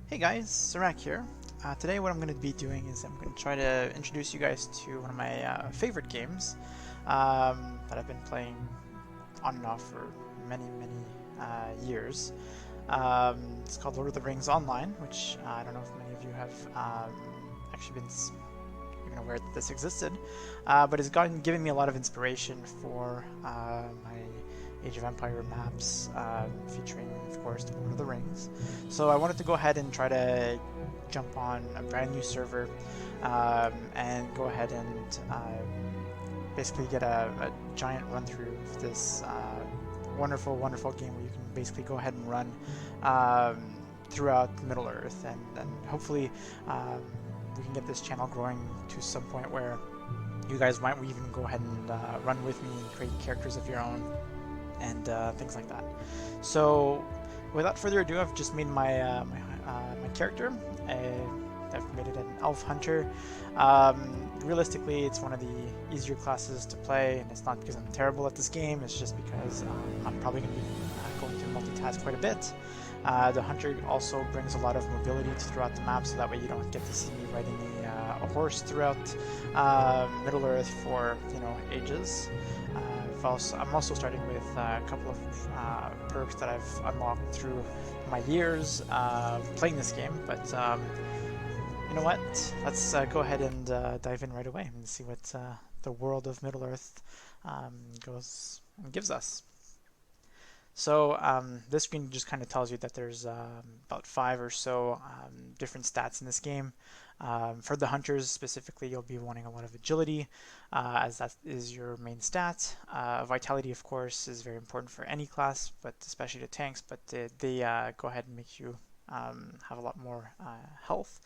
Hey guys, Sirak here. Today what I'm going to be doing is I'm going to try to introduce you guys to one of my favorite games that I've been playing on and off for many years. It's called Lord of the Rings Online, which I don't know if many of you have actually been even aware that this existed, but it's given me a lot of inspiration for my Age of Empire maps, featuring, of course, the Lord of the Rings. So I wanted to go ahead and try to jump on a brand new server and go ahead and basically get a giant run through of this wonderful game where you can basically go ahead and run throughout Middle Earth, and hopefully we can get this channel growing to some point where you guys might even go ahead and run with me and create characters of your own and things like that. So without further ado, I've just made my my character. I've made it an elf hunter. Realistically, it's one of the easier classes to play, and it's not because I'm terrible at this game. It's just because I'm probably going to be going to multitask quite a bit. The hunter also brings a lot of mobility throughout the map, so that way you don't get to see me riding a horse throughout Middle Earth for ages. I'm also starting with a couple of perks that I've unlocked through my years playing this game, but you know what? Let's go ahead and dive in right away and see what the world of Middle Earth goes and gives us. So this screen just kind of tells you that there's about 5 or so different stats in this game. For the hunters specifically, you'll be wanting a lot of agility, as that is your main stat. Vitality, of course, is very important for any class, but especially the tanks, but they go ahead and make you have a lot more health.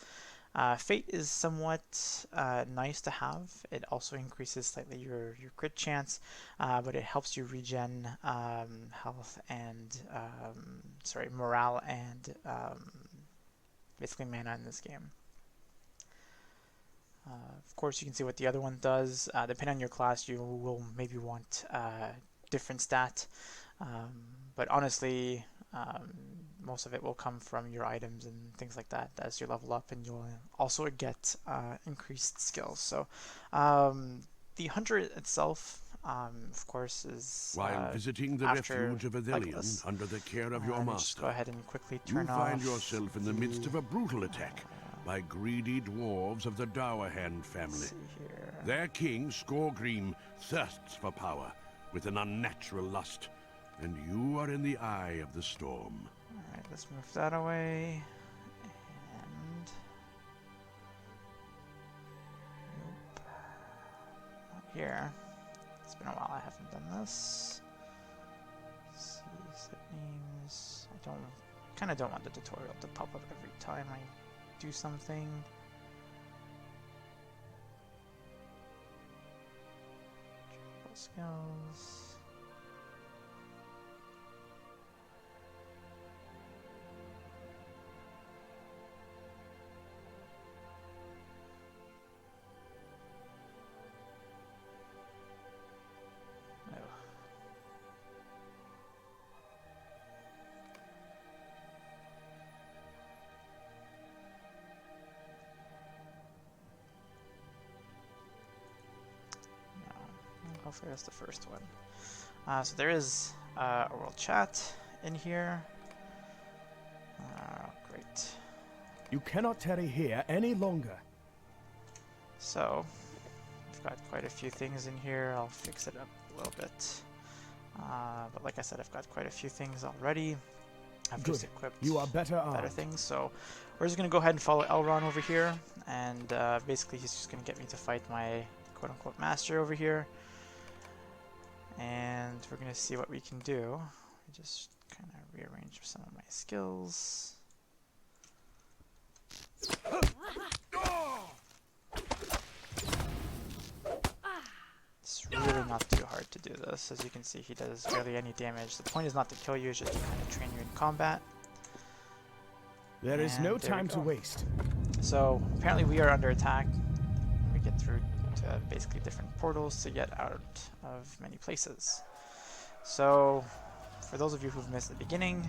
Fate is somewhat nice to have. It also increases slightly your crit chance, but it helps you regen health and morale and basically mana in this game. Of course, you can see what the other one does. Depending on your class, you will maybe want different stat, but honestly, most of it will come from your items and things like that as you level up, and you'll also get increased skills. So the hunter itself, of course, is while visiting the refuge of Athelion under the care of your master. Just go ahead and quickly You turn off. find yourself in the midst of a brutal attack by greedy dwarves of the Dowerhand family. Their king, Skorgrim, thirsts for power with an unnatural lust, and you are in the eye of the storm. Alright, let's move that away. And nope. Not here. It's been a while I haven't done this. Let's see, set names. I don't want the tutorial to pop up every time I do something. Triple skills. Hopefully that's the first one. So there is a world chat in here. Great. You cannot tarry here any longer. So I've got quite a few things in here. I'll fix it up a little bit. But like I said, I've got quite a few things already. I've just equipped you are better things. So we're just going to go ahead and follow Elrond over here. And basically he's just going to get me to fight my quote-unquote master over here. And we're going to see what we can do. Just kind of rearrange some of my skills. It's really not too hard to do this. As you can see, he does barely any damage. The point is not to kill you, it's just to kind of train you in combat. There is no time to waste. So apparently we are under attack. We get through to basically different portals to get out of many places. So for those of you who've missed the beginning,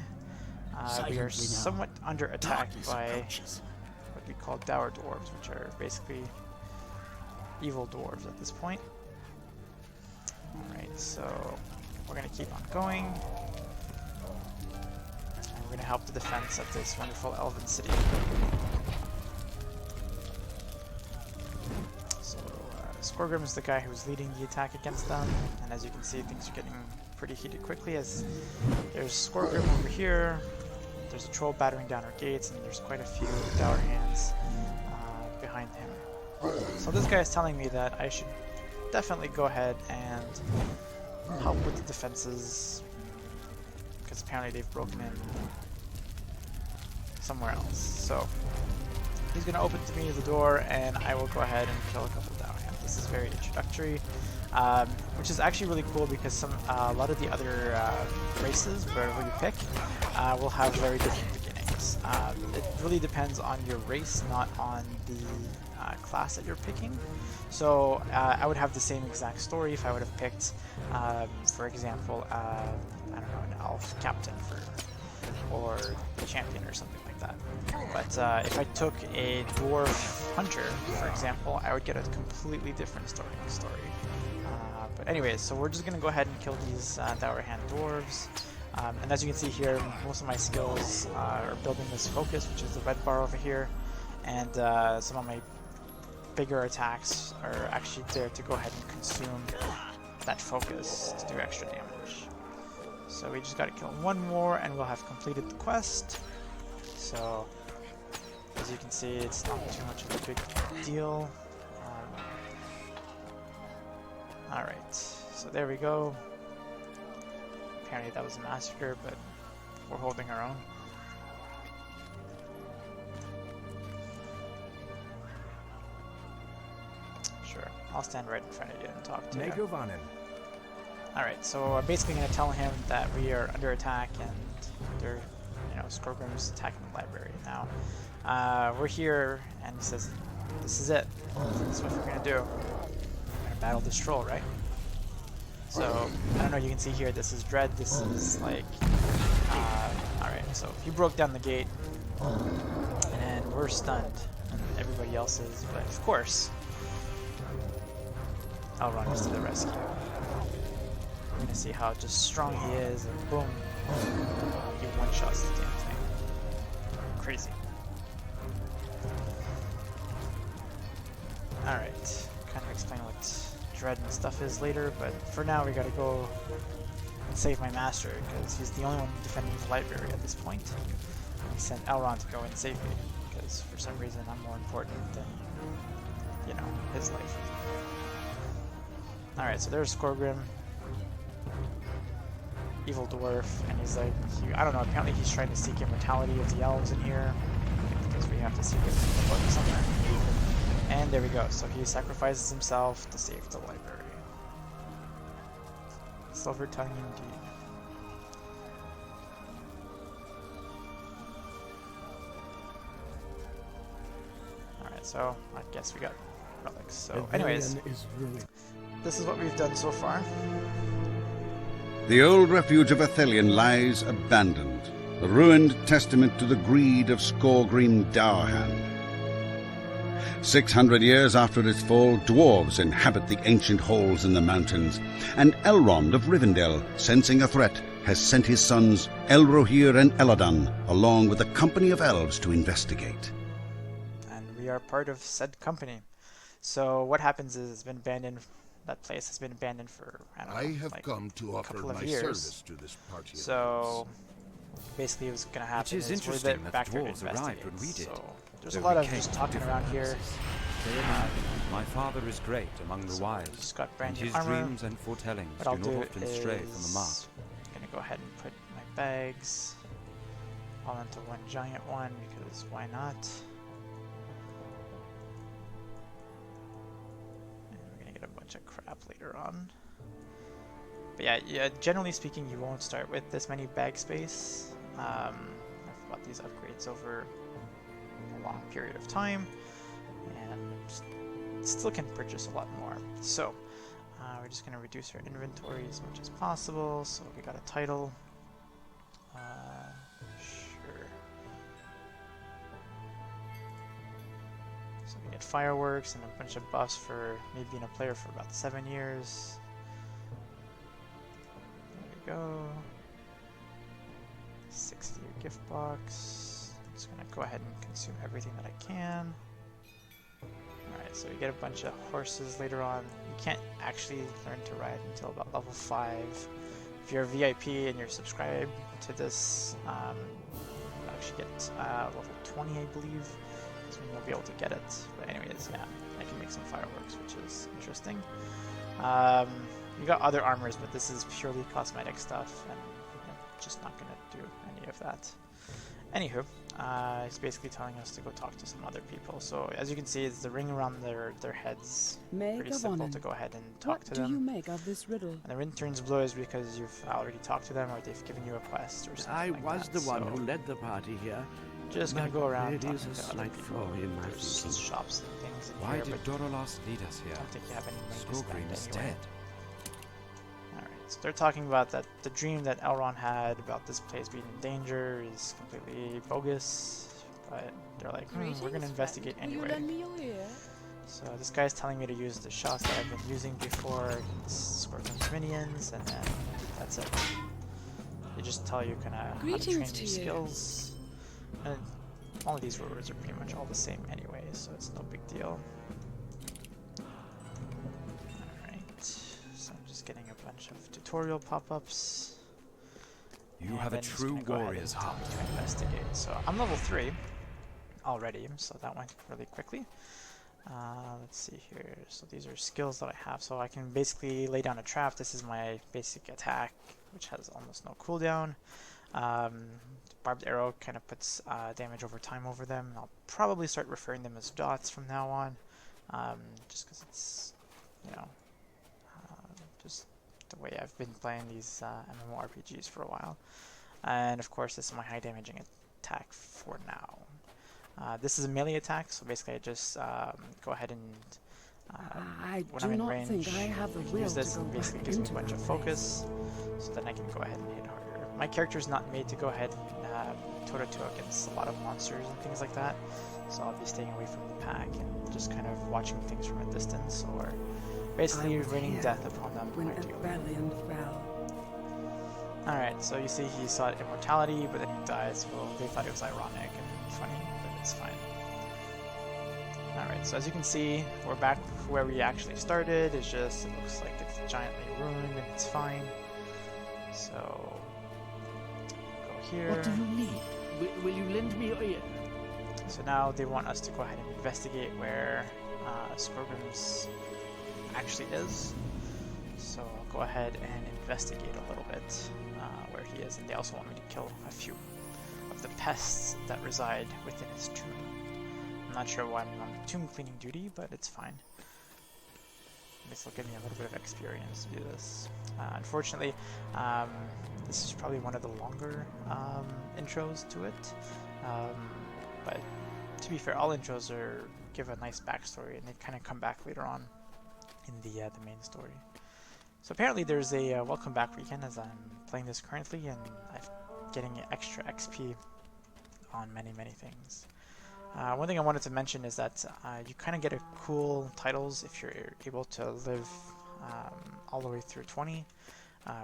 We are somewhat under attack by what we call dour dwarves, which are basically evil dwarves at this point. Alright, so we're going to keep on going. And we're going to help the defense of this wonderful elven city. So Skorgrim is the guy who's leading the attack against them, and as you can see, things are getting pretty heated quickly as there's Skorgrim over here, there's a troll battering down our gates, and there's quite a few dour hands behind him. So this guy is telling me that I should definitely go ahead and help with the defenses, because apparently they've broken in somewhere else. So he's going to open to me the door, and I will go ahead and kill a couple dour hands. This is very introductory, which is actually really cool because a lot of the other races, wherever you pick, will have very different beginnings. It really depends on your race, not on the class that you're picking. So I would have the same exact story if I would have picked, for example, I don't know, an elf captain or a champion or something like that. But if I took a dwarf hunter, for example, I would get a completely different story. But anyways, so we're just going to go ahead and kill these dour hand dwarves. And as you can see here, most of my skills are building this focus, which is the red bar over here. And some of my bigger attacks are actually there to go ahead and consume that focus to do extra damage. So we just got to kill one more and we'll have completed the quest. So as you can see, it's not too much of a big deal. Alright, so there we go. Apparently that was a massacre, but we're holding our own. Sure, I'll stand right in front of you and talk to you. Alright, so I'm basically going to tell him that we are under attack and they're, Skorgrim's attacking the library now. We're here, and he says, this is it. This is what we're going to do. We're going to battle this troll, right? So, I don't know, you can see here, this is Dread, this is like, alright, so he broke down the gate, and we're stunned, and everybody else is, but of course, Elrond is to the rescue. We're gonna see how just strong he is, and boom, he one-shots the damn thing. Crazy. Alright, kind of explain what Dread and stuff is later, but for now we gotta go and save my master, because he's the only one defending the library at this point. He sent Elrond to go and save me, because for some reason I'm more important than, his life. Alright, so there's Skorgrim, evil dwarf, and he's like, I don't know, apparently he's trying to seek immortality of the elves in here, because we have to seek it in the book somewhere. And there we go, so he sacrifices himself to save the library. Silver tongue indeed. Alright, so I guess we got relics. So anyways, this is what we've done so far. The old refuge of Athelion lies abandoned, a ruined testament to the greed of Skorgrim Dourhand. 600 years after its fall, dwarves inhabit the ancient halls in the mountains, and Elrond of Rivendell, sensing a threat, has sent his sons Elrohir and Elladan, along with a company of elves to investigate. And we are part of said company. So what happens is it's been abandoned. That place has been abandoned for, I don't know, like come to a couple of years. To this party. So basically what's going to happen is we're there back here to investigate. So there's a lot of just talking around here. My father is great among the wise, just got brand and new his armor. dreams and foretellings What I'll do do not often stray from the mark. I'm going to go ahead and put my bags all into one giant one, because why not? And we're going to get a bunch of crap later on. But yeah, generally speaking, you won't start with this many bag space. I've bought these upgrades over a long period of time, and still can purchase a lot more. So we're just going to reduce our inventory as much as possible. So we got a title. So we get fireworks and a bunch of buffs for me being a player for about 7 years. There we go. 60 gift box. Just gonna go ahead and consume everything that I can. Alright, so we get a bunch of horses later on. You can't actually learn to ride until about level 5. If you're a VIP and you're subscribed to this, you'll actually get level 20, I believe. So you'll be able to get it. But anyways, yeah, I can make some fireworks, which is interesting. You got other armors, but this is purely cosmetic stuff, and I'm just not going to do any of that. Anywho, it's basically telling us to go talk to some other people. So as you can see, it's the ring around their heads. Pretty simple to go ahead and talk to them. What do you make of this riddle? And the ring turns blue is because you've already talked to them, or they've given you a quest or something I like was that. the one who led the party here. Just gonna go around There talking is a to other slight people. flaw in my There's thinking. shops and things in Why here, did but Dorolas lead us I here? don't think you have any money to Skorgrim spend is anyway. dead. Alright, so they're talking about that the dream that Elrond had about this place being in danger is completely bogus, but they're like, we're gonna investigate anyway. So this guy's telling me to use the shots that I've been using before against Skorgrim's minions, and then that's it. They just tell you kind of how to train Greetings your to you. skills. And all of these rewards are pretty much all the same anyway, so it's no big deal. Alright, so I'm just getting a bunch of tutorial pop-ups. You have a true warrior's heart. To investigate. So I'm level 3 already, so that went really quickly. Let's see here. So these are skills that I have. So I can basically lay down a trap. This is my basic attack, which has almost no cooldown. Barbed arrow kind of puts damage over time over them. I'll probably start referring them as dots from now on, just because it's, you know, just the way I've been playing these MMORPGs for a while. And of course, this is my high damaging attack for now. This is a melee attack, so basically I just go ahead and when I'm in range, use this and basically gives me a bunch of focus, so then I can go ahead and hit harder. My character is not made to go ahead and toe-to-toe against a lot of monsters and things like that, so I'll be staying away from the pack and just kind of watching things from a distance, or basically raining death upon them. Alright, so you see he sought immortality, but then he dies. Well, they thought it was ironic and funny, but it's fine. Alright, so as you can see, we're back where we actually started. It's just, it looks like it's giantly ruined and it's fine. So, go here. What do you need? Will you lend me your ear? So now they want us to go ahead and investigate where Skorgrim's actually is. So I'll go ahead and investigate a little bit where he is, and they also want me to kill a few of the pests that reside within his tomb. I'm not sure why I'm on tomb cleaning duty, but it's fine. This will give me a little bit of experience to do this. Unfortunately, this is probably one of the longer intros to it, but to be fair, all intros give a nice backstory, and they kind of come back later on in the main story. So apparently there's a welcome back weekend as I'm playing this currently, and I'm getting extra XP on many things. One thing I wanted to mention is that you kind of get a cool titles if you're able to live all the way through 20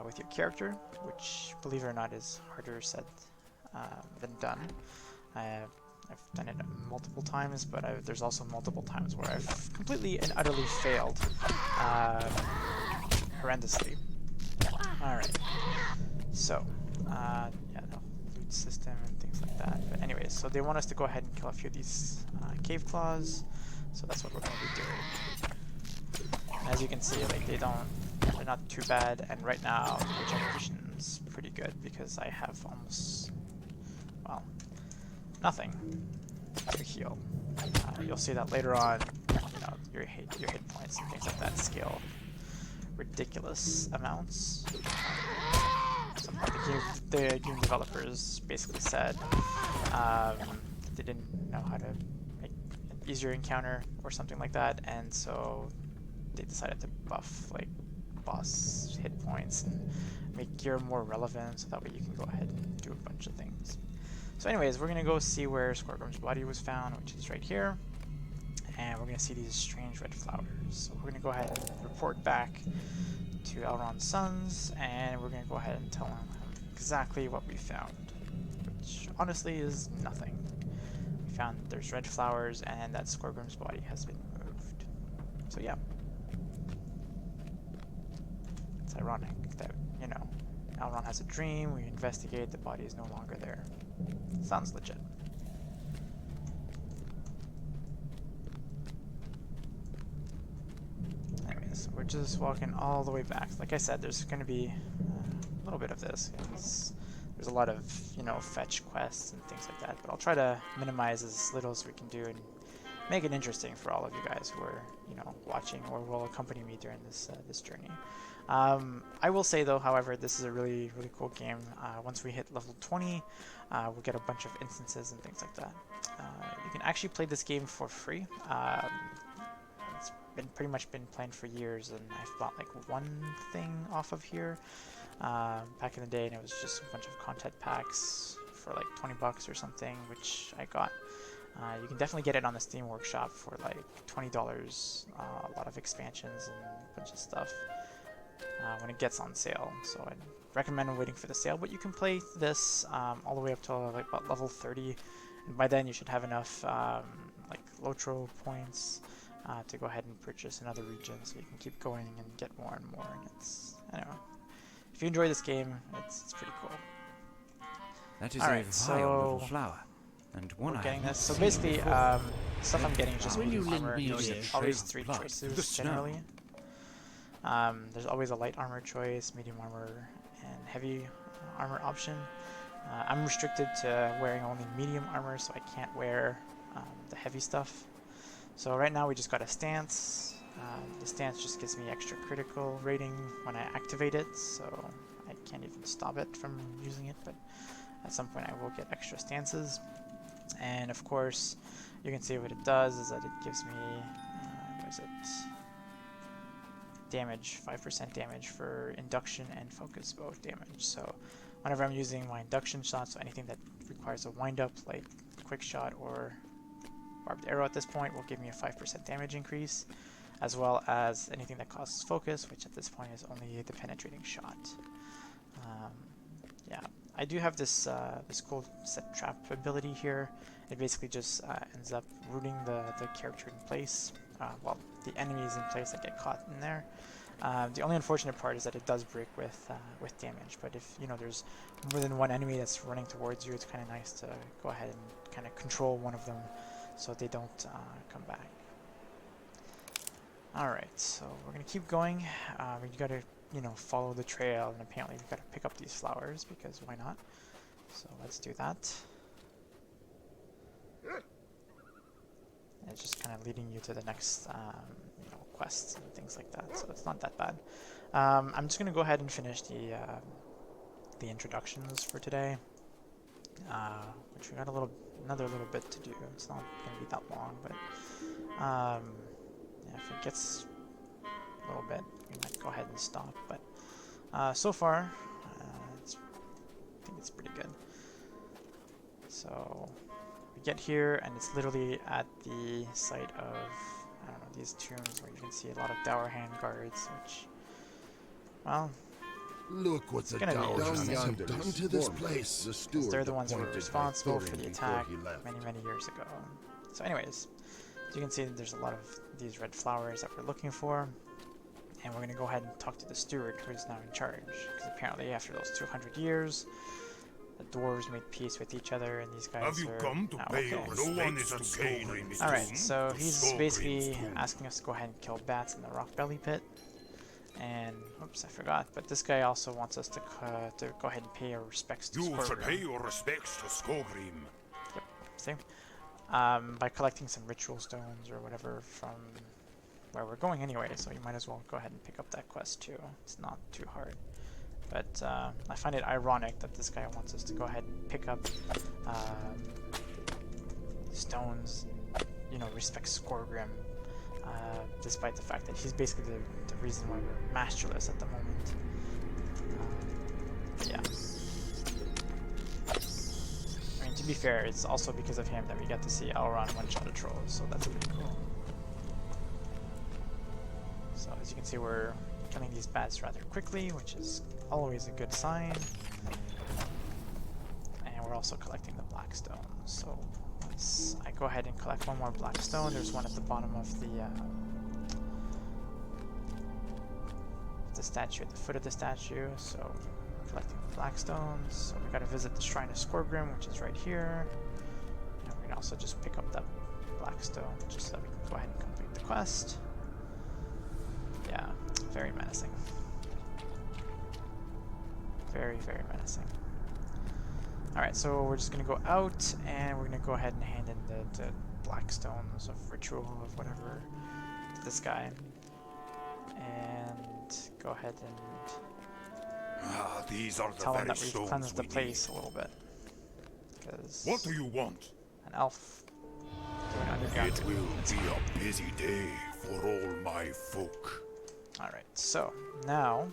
with your character, which, believe it or not, is harder said than done. I've done it multiple times, but there's also multiple times where I've completely and utterly failed horrendously. Alright, so, yeah, no, loot system and things like that. But anyways, so they want us to go ahead and kill a few of these cave claws, so that's what we're going to be doing. And as you can see, like, they're not too bad, and right now, the regeneration's pretty good because I have almost, well, nothing to heal. You'll see that later on, you know, your hit points and things like that scale ridiculous amounts. The game developers basically said they didn't know how to make an easier encounter or something like that, and so they decided to buff like boss hit points and make gear more relevant, so that way you can go ahead and do a bunch of things. So anyways, we're gonna go see where Skorgrim's body was found, which is right here. and we're going to see these strange red flowers. So we're going to go ahead and report back to Elrond's sons, and we're going to go ahead and tell them exactly what we found, which honestly is nothing. We found that there's red flowers and that Skorgrim's body has been moved. So yeah. It's ironic that, you know, Elrond has a dream, we investigate, the body is no longer there. Sounds legit. Anyways, we're just walking all the way back. Like I said, there's going to be a little bit of this. There's a lot of, you know, fetch quests and things like that, but I'll try to minimize as little as we can do and make it interesting for all of you guys who are, you know, watching or will accompany me during this this journey. I will say though, however, this is a really cool game. Once we hit level 20, we'll get a bunch of instances and things like that. You can actually play this game for free. It's been pretty much been playing for years, and I've bought like one thing off of here back in the day, and it was just a bunch of content packs for like 20 bucks or something, which I got. You can definitely get it on the Steam Workshop for like $20, a lot of expansions and a bunch of stuff when it gets on sale. So I'd recommend waiting for the sale, but you can play this all the way up to like about level 30, and by then you should have enough like LOTRO points to go ahead and purchase another region, so you can keep going and get more and more. And it's, I don't know, if you enjoy this game, it's pretty cool. That is Alright, a so vile little flower. And one we're I getting have this. So seen basically, before. stuff I'm getting is just Will you medium lend armor. me your There's ear? always Trail 3 of blood choices through the snow. generally. There's always a light armor choice, medium armor, and heavy armor option. I'm restricted to wearing only medium armor, so I can't wear the heavy stuff. So right now we just got a stance. The stance just gives me extra critical rating when I activate it, so I can't even stop it from using it, but at some point I will get extra stances. And of course, you can see what it does is that it gives me, what is it? Damage, 5% damage for induction and focus bow damage. So whenever I'm using my induction shots, so anything that requires a wind up like quick shot or barbed arrow at this point will give me a 5% damage increase, as well as anything that causes focus, which at this point is only the penetrating shot. Yeah, I do have this this cool set trap ability here. It basically just ends up rooting the character in place, while the enemies in place that get caught in there. The only unfortunate part is that it does break with damage, but if you know there's more than one enemy that's running towards you, it's kind of nice to go ahead and kind of control one of them so they don't come back. Alright, so we're gonna keep going. We gotta, you know, follow the trail, and apparently we've gotta pick up these flowers because why not? So let's do that. And it's just kind of leading you to the next you know, quests and things like that, so it's not that bad. I'm just gonna go ahead and finish the introductions for today, which we got another little bit to do. It's not gonna be that long, but yeah, if it gets a little bit, we might go ahead and stop. But so far, I think it's pretty good. So we get here, and it's literally at the site of, I don't know, these tombs where you can see a lot of Dower Hand guards, which, well, Look what the gonna be Dowers interesting. have done to this place. The 'cause steward they're the ones who were appointed by responsible for Thorin the before attack he left. many years ago. So anyways, as you can see, there's a lot of these red flowers that we're looking for, and we're going to go ahead and talk to the steward, who is now in charge, because apparently after those 200 years, the dwarves made peace with each other, and these guys Have you are come to now pay okay. your No one is at Skorgrim's Alright, tomb. so To he's Skorgrim's basically tomb. asking us to go ahead and kill bats in the rock belly pit. And, oops, I forgot, but this guy also wants us to go ahead and pay our respects to You should Skorgrim. pay your respects to Skorgrim. Yep, same. By collecting some ritual stones or whatever from where we're going anyway, so you might as well go ahead and pick up that quest too. It's not too hard. But I find it ironic that this guy wants us to go ahead and pick up stones and, you know, respect Skorgrim, despite the fact that he's basically the reason why we're masterless at the moment. Yeah. I mean, to be fair, it's also because of him that we get to see Elrond one-shot a troll, so that's pretty cool. So as you can see, we're killing these bats rather quickly, which is always a good sign. And we're also collecting the black stone. So once I go ahead and collect one more black stone, there's one at the bottom of the statue, at the foot of the statue. So we're collecting the black stones. So we gotta visit the Shrine of Skorgrim, which is right here. And we can also just pick up that black stone just so that we can go ahead and complete the quest. Yeah, very menacing. Very, very menacing. Alright, so we're just gonna go out and we're gonna go ahead and hand in the black stones of ritual of whatever to this guy. And go ahead and These are the tell him very that we've stones cleansed the we place a little bit. Because What do you want? an elf doing underground. It will be a busy day for all my folk. Alright, so now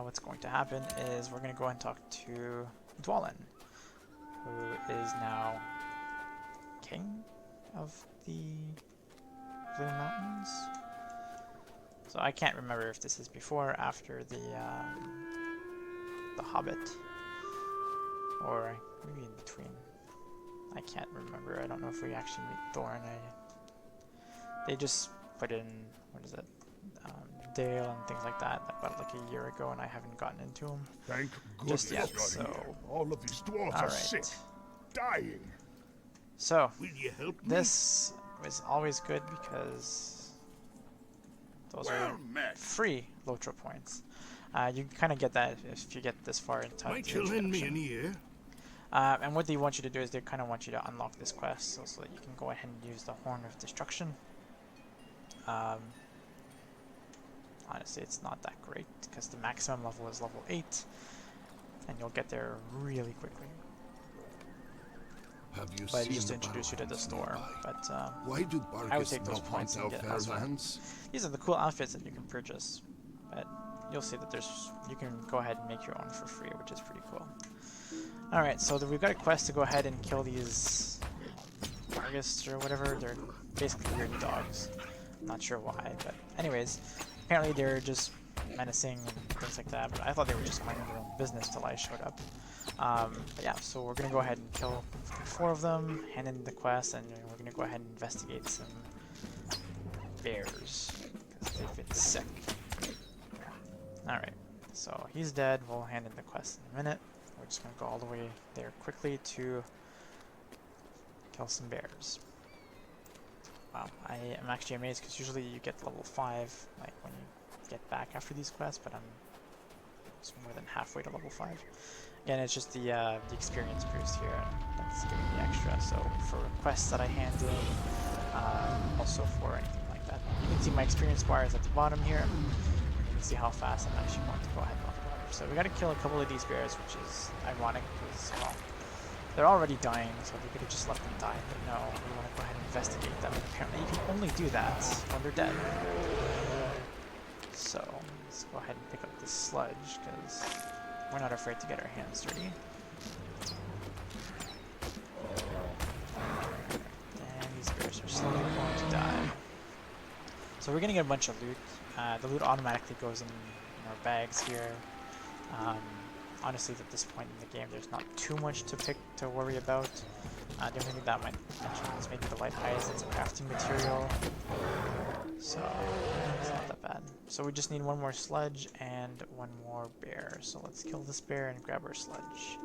what's going to happen is we're going to go and talk to Dwalin, who is now king of the Blue Mountains. So I can't remember if this is before or after the Hobbit, or maybe in between. I can't remember. I don't know if we actually meet Thorin. They just put in, what is it, Dale and things like that about like a year ago, and I haven't gotten into them Thank goodness just yet. you're So here. All of these dwarves are sick, dying. So Will you help me? this was always good because those are met. free LOTRO points. You kind of get that if you get this far into the Might you lend me introduction. an ear? And what they want you to do is they kind of want you to unlock this quest so that you can go ahead and use the Horn of Destruction. Honestly, it's not that great because the maximum level is level 8, and you'll get there really quickly. Have you But seen just to the introduce you to the Barons store. nearby? But Why do I would take Barcus those not points hunt and out get fair elsewhere. lands? These are the cool outfits that you can purchase, but you'll see that you can go ahead and make your own for free, which is pretty cool. Alright, so we've got a quest to go ahead and kill these Argus or whatever. They're basically weird dogs. I'm not sure why, but anyways, apparently they're just menacing and things like that, but I thought they were just minding their own business till I showed up. But yeah, so we're gonna go ahead and kill 4 of them, hand in the quest, and we're gonna go ahead and investigate some bears, because they've been sick. Alright, so he's dead. We'll hand in the quest in a minute. We're just going to go all the way there quickly to kill some bears. Wow, I am actually amazed because usually you get level 5 like when you get back after these quests, but I'm more than halfway to level 5. Again, it's just the experience boost here, and that's giving me extra. So for quests that I hand in, also for anything like that. You can see my experience bar is at the bottom here. You can see how fast I'm actually going to go ahead and level up. So we got to kill a couple of these bears, which is ironic because, well, they're already dying, so we could have just let them die. But no, we want to go ahead and investigate them. And apparently you can only do that when they're dead. So let's go ahead and pick up this sludge because we're not afraid to get our hands dirty. And these bears are slowly going to die. So we're going to get a bunch of loot. The loot automatically goes in our bags here. Honestly, at this point in the game, there's not too much to worry about. The only thing that I might mention is maybe the light eyes. It's a crafting material, so it's not that bad. So we just need one more sludge and one more bear. So let's kill this bear and grab our sludge.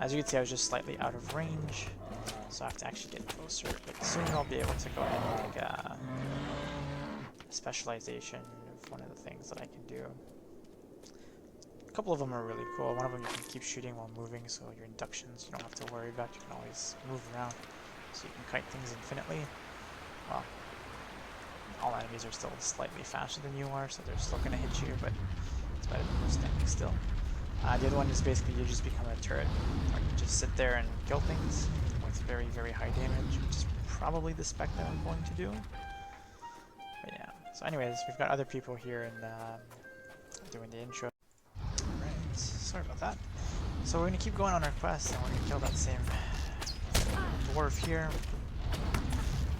As you can see, I was just slightly out of range, so I have to actually get closer. But soon I'll be able to go ahead and make a specialization of one of the things that I can do. A couple of them are really cool. One of them you can keep shooting while moving, so your inductions you don't have to worry about. You can always move around, so you can kite things infinitely. Well, all enemies are still slightly faster than you are, so they're still going to hit you, but it's better than just standing still. The other one is basically you just become a turret, or you just sit there and kill things with very, very high damage, which is probably the spec that I'm going to do. But yeah, so anyways, we've got other people here and doing the intro. Alright, sorry about that. So we're going to keep going on our quest, and we're going to kill that same dwarf here.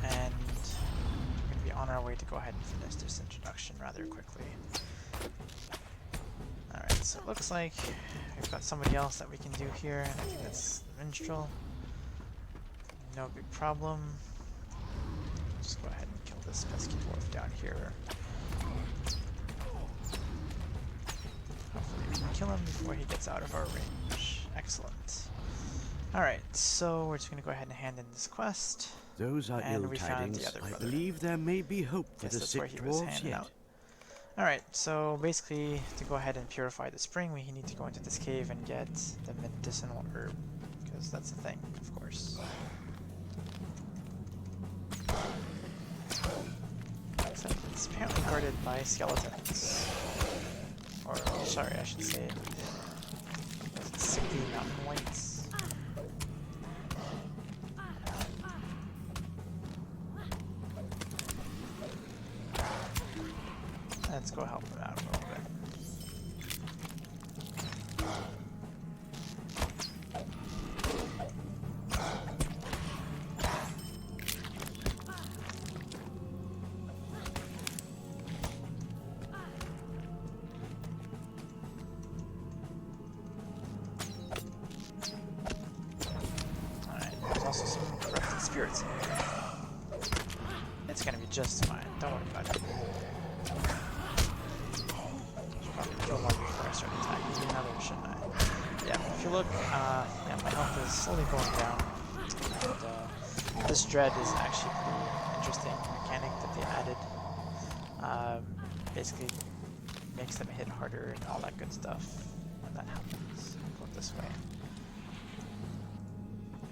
And we're going to be on our way to go ahead and finish this introduction rather quickly. Alright, so it looks like we've got somebody else that we can do here, and I think that's the minstrel. No big problem. Just go ahead and kill this pesky dwarf down here. Hopefully we can kill him before he gets out of our range. Excellent. Alright, so we're just going to go ahead and hand in this quest. Those are ill tidings. I believe there may be hope for the sick dwarves yet. Alright, so basically, to go ahead and purify the spring, we need to go into this cave and get the medicinal herb, because that's the thing, of course. Except it's apparently guarded by skeletons. Or, sorry, I should say, sickly mountain whites. Let's go help them out a little bit. Alright, there's also some corrupted spirits in here. It's gonna be just fine, don't worry about it. Kill one before I start attacking another, shouldn't I? Yeah, if you look, yeah, my health is slowly going down. And this dread is actually a pretty interesting mechanic that they added. Basically makes them hit harder and all that good stuff when that happens. I'll go this way.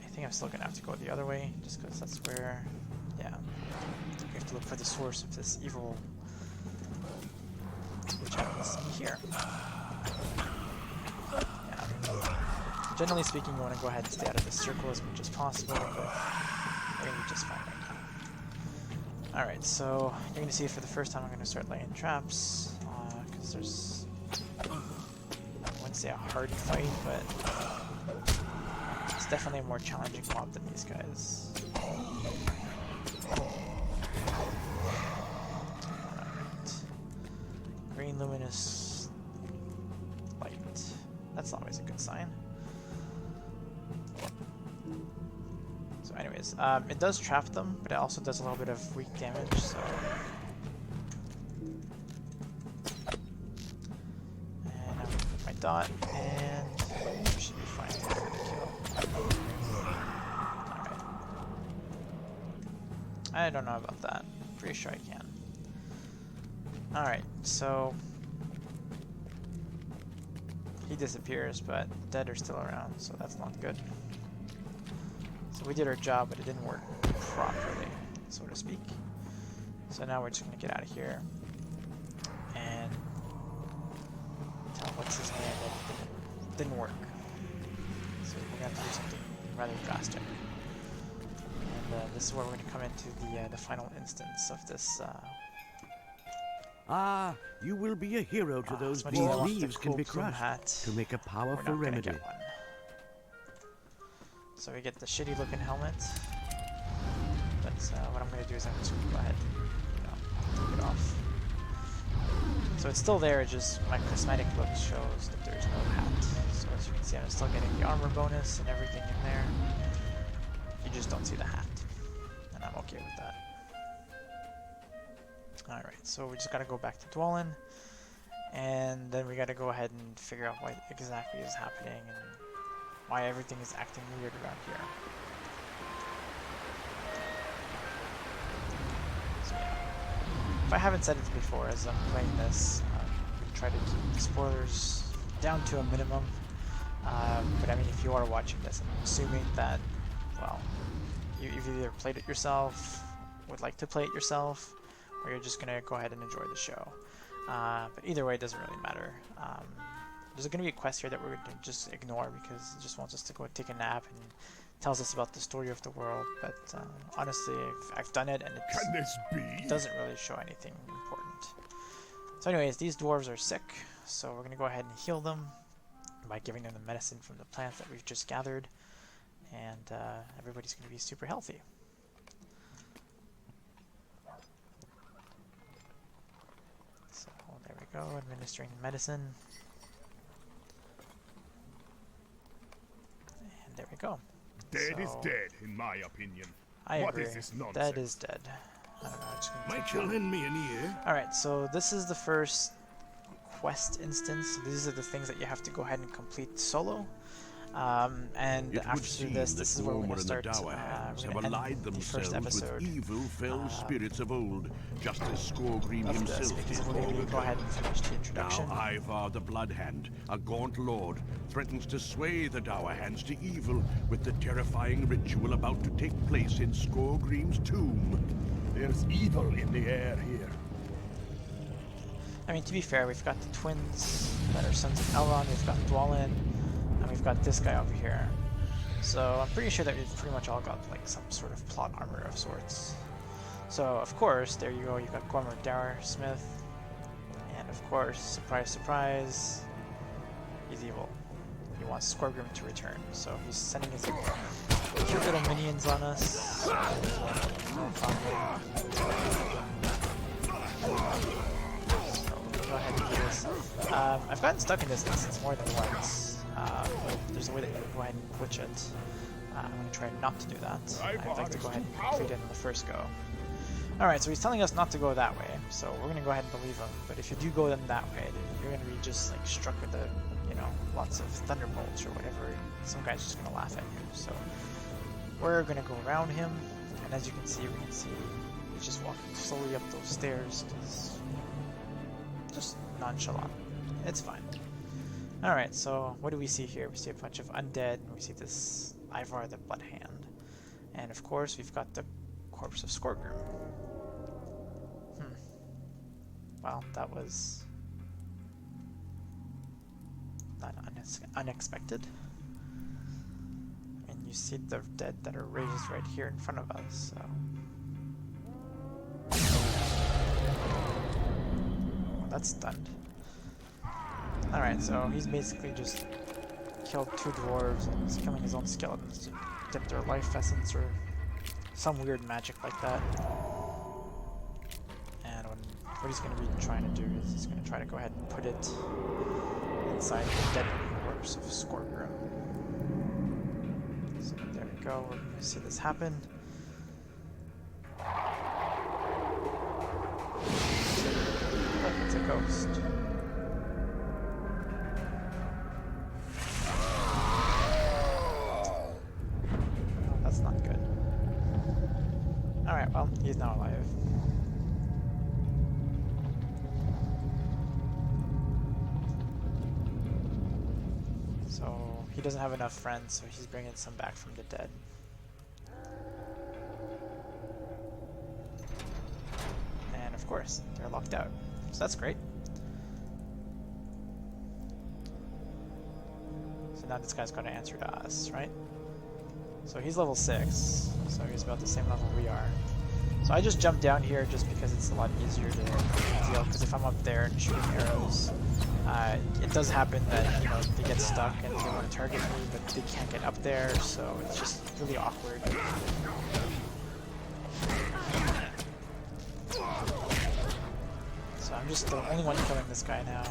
I think I'm still gonna have to go the other way, just because that's where, yeah, we have to look for the source of this evil, which happens to be here. Yeah. Generally speaking, you want to go ahead and stay out of this circle as much as possible, but we're going to be just fine right now. Alright, so you're going to see for the first time I'm going to start laying traps, because there's, I wouldn't say a hard fight, but it's definitely a more challenging mob than these guys. Green luminous light. That's always a good sign. So anyways, it does trap them, but it also does a little bit of weak damage, so... And I'm gonna put my dot, and we should be fine for the kill. Alright. I don't know about that. Pretty sure I can. Alright, so he disappears, but the dead are still around, so that's not good. So we did our job, but it didn't work properly, so to speak. So now we're just gonna get out of here and tell what's his name that it didn't work. So we're gonna have to do something rather drastic. And this is where we're gonna come into the final instance of this. You will be a hero to those these leaves can be crushed to make a powerful remedy. So we get the shitty looking helmet, but what I'm going to do is I'm just going to go ahead and take it off. So it's still there, it's just my cosmetic look shows that there's no hat. So as you can see, I'm still getting the armor bonus and everything in there. You just don't see the hat, and I'm okay with that. Alright, so we just gotta go back to Dwalin, and then we gotta go ahead and figure out what exactly is happening and why everything is acting weird around here. So yeah. If I haven't said it before, as I'm playing this, I'm gonna try to keep the spoilers down to a minimum. But I mean, if you are watching this, I'm assuming that, well, you've either played it yourself, would like to play it yourself, or you're just gonna go ahead and enjoy the show. But either way, it doesn't really matter. There's gonna be a quest here that we're gonna just ignore because it just wants us to go take a nap and tells us about the story of the world. But honestly, I've done it and it doesn't really show anything important. So anyways, these dwarves are sick, so we're gonna go ahead and heal them by giving them the medicine from the plants that we've just gathered, and everybody's gonna be super healthy. we go, administering medicine. And there we go. Dead is So, dead, in my opinion. I What agree. is this nonsense? Dead is dead. I don't know, I'm just gonna Might keep you going. lend me an ear? Alright, so this is the first quest instance. These are the things that you have to go ahead and complete solo. And It would after seem this that is where we're Gormor going to and the start. Dower Hands We're have going to allied end the themselves first episode with evil fell spirits of old, just as Skorgrim of this, himself because did we're long going to go ago. ahead and finish the introduction. Now Ivar the Bloodhand, a gaunt lord, threatens to sway the Dower Hands to evil with the terrifying ritual about to take place in Skorgrim's tomb. There's evil in the air here. I mean, to be fair, we've got the twins that are sons of Elrond, we've got Dwalin, and we've got this guy over here. So I'm pretty sure that we've pretty much all got like some sort of plot armor of sorts. So of course, there you go, you've got Gormor Smith, and of course, surprise surprise, he's evil. He wants Skorgrim to return, so he's sending his cute little minions on us. Go ahead and do this. I've gotten stuck in this instance more than once. There's a way that you can go ahead and glitch it. I'm going to try not to do that. I'd like to go ahead and complete it in the first go. Alright, so he's telling us not to go that way, so we're going to go ahead and believe him. But if you do go then that way, then you're going to be just like struck with the, you know, lots of thunderbolts or whatever. Some guy's just going to laugh at you. So we're going to go around him, and as you can see, he's just walking slowly up those stairs. Just nonchalant. It's fine. Alright, so what do we see here? We see a bunch of undead, and we see this Ivar the Bloodhand. And of course, we've got the corpse of Skorgrim. Well, that was not unexpected. And you see the dead that are raised right here in front of us, so... Well, that's stunned. Alright, so he's basically just killed two dwarves and he's killing his own skeletons to dip their life essence or some weird magic like that. And what he's going to be trying to do is he's going to try to go ahead and put it inside the dead corpse of Skorgrim. So there we go, we're going to see this happen. Look, it's a ghost. That's not good. Alright, well, he's now alive. So, he doesn't have enough friends, so he's bringing some back from the dead. And of course, they're locked out. So that's great. So now this guy's going to answer to us, right? So he's level 6, so he's about the same level we are. So I just jumped down here just because it's a lot easier to deal, because if I'm up there and shooting arrows, it does happen that, you know, they get stuck and they want to target me, but they can't get up there, so it's just really awkward. So I'm just the only one killing this guy now.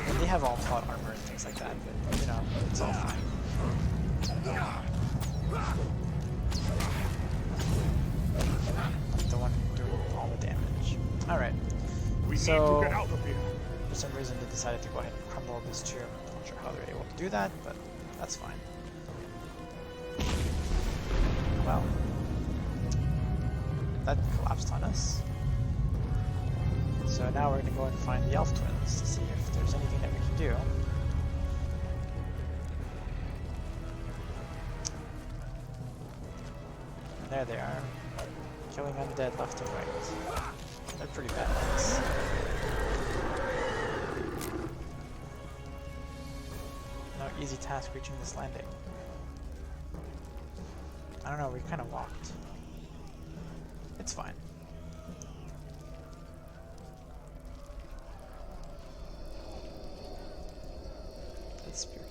And they have all plot armor and things like that, but, you know, it's all fine. I'm the one doing all the damage. Alright, so for some reason they decided to go ahead and crumble this tomb. I'm not sure how they're able to do that, but that's fine. Well, that collapsed on us. So now we're going to go and find the elf twins to see if there's anything that we can do. And there they are, killing undead left and right. They're pretty badass. No easy task reaching this landing. I don't know, we kind of walked. It's fine. That's spooky.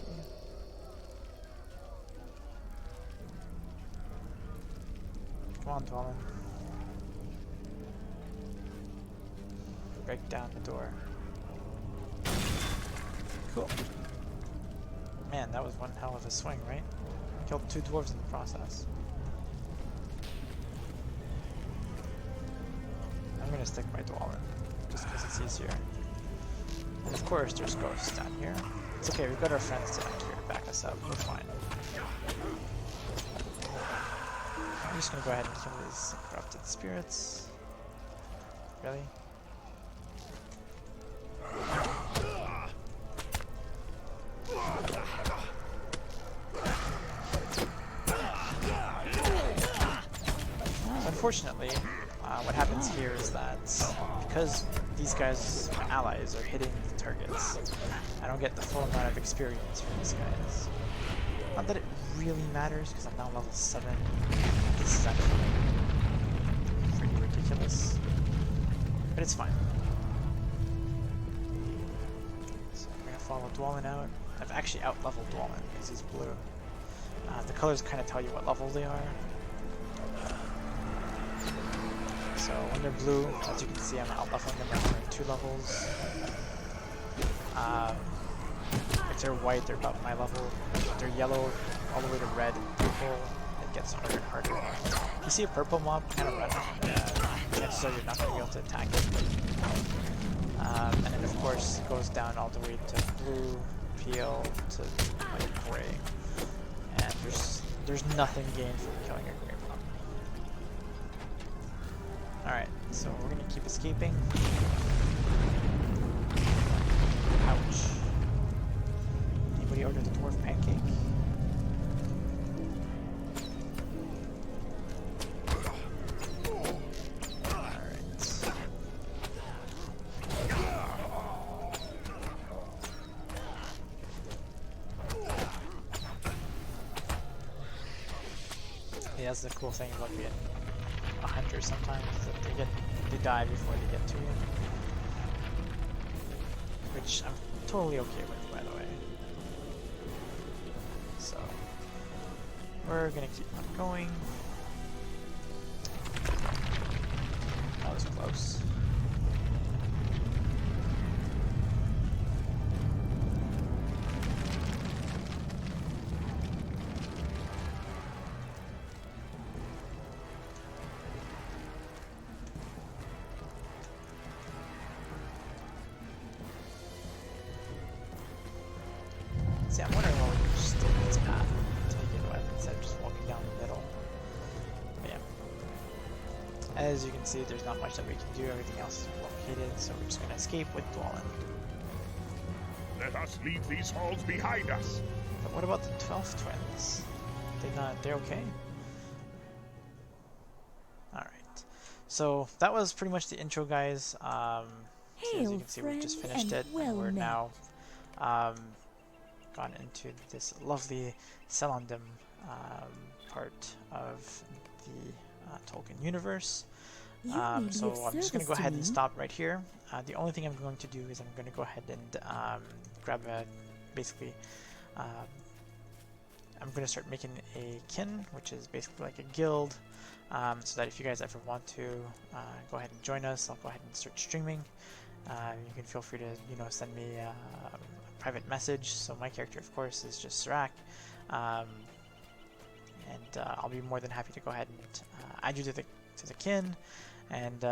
Come on, Dwalin. break down the door. Cool. Man, that was one hell of a swing, right? Killed 2 dwarves in the process. I'm gonna stick my Dwalin, just because it's easier. And of course, there's ghosts down here. It's okay, we've got our friends down here to back us up. We're fine. I'm just gonna go ahead and kill these corrupted spirits. Really? Unfortunately, what happens here is that because these guys, my allies, are hitting the targets, I don't get the full amount of experience from these guys. Not that it really matters, because I'm now level 7. This is actually pretty ridiculous. But it's fine. So I'm going to follow Dwalin out. I've actually out-leveled Dwalin because he's blue. The colors kind of tell you what level they are. So when they're blue, as you can see, I'm out-leveling them by 2 levels. If they're white, they're about my level. If they're yellow, all the way to red and purple, it gets harder and harder. If you see a purple mob kind of run, chances are you're not going to be able to attack it. And then of course it goes down all the way to blue, peel, to like gray. And there's nothing gained from killing a gray mob. Alright, so we're going to keep escaping. Ouch. Anybody order the dwarf pancake? Alright. Yeah, that's the cool thing about being a hunter sometimes, is that they die before they get to you. Which I'm totally okay with, by the way. So, we're gonna keep on going. That was close. See, I'm wondering why we just take this path and take it with instead of just walking down the middle. But yeah. As you can see, there's not much that we can do. Everything else is located, so we're just going to escape with Dwalin. Let us leave these halls behind us. But what about the 12th twins? They're okay? Alright. So that was pretty much the intro, guys. So as you can see, we just finished it, and we're now gone into this lovely Celandum part of the Tolkien universe. So I'm just going to go ahead and stop right here. The only thing I'm going to do is I'm going to go ahead and grab basically I'm going to start making a kin, which is basically like a guild, so that if you guys ever want to go ahead and join us, I'll go ahead and start streaming. You can feel free to, send me a private message. So my character, of course, is just Sirak, and I'll be more than happy to go ahead and add you to the kin, and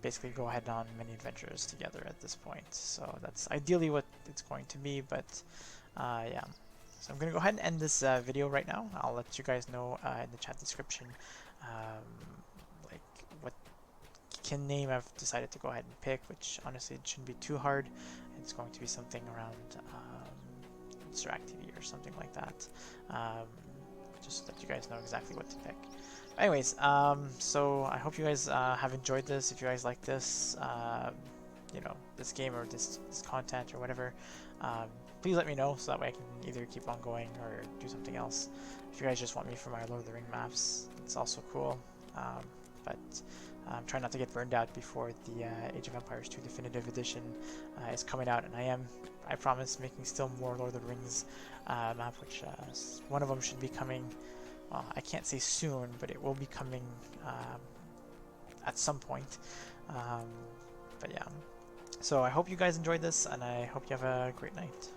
basically go ahead on many adventures together at this point. So that's ideally what it's going to be, but yeah. So I'm going to go ahead and end this video right now. I'll let you guys know in the chat description like what kin name I've decided to go ahead and pick, which honestly it shouldn't be too hard. It's going to be something around Sirak TV or something like that. Just so that you guys know exactly what to pick. Anyways, so I hope you guys have enjoyed this. If you guys like this, this game or this content or whatever, please let me know so that way I can either keep on going or do something else. If you guys just want me for my Lord of the Ring maps, it's also cool. But I'm trying not to get burned out before the Age of Empires 2 Definitive Edition is coming out, and I promise, making still more Lord of the Rings map, which one of them should be coming. Well, I can't say soon, but it will be coming at some point. But yeah. So I hope you guys enjoyed this, and I hope you have a great night.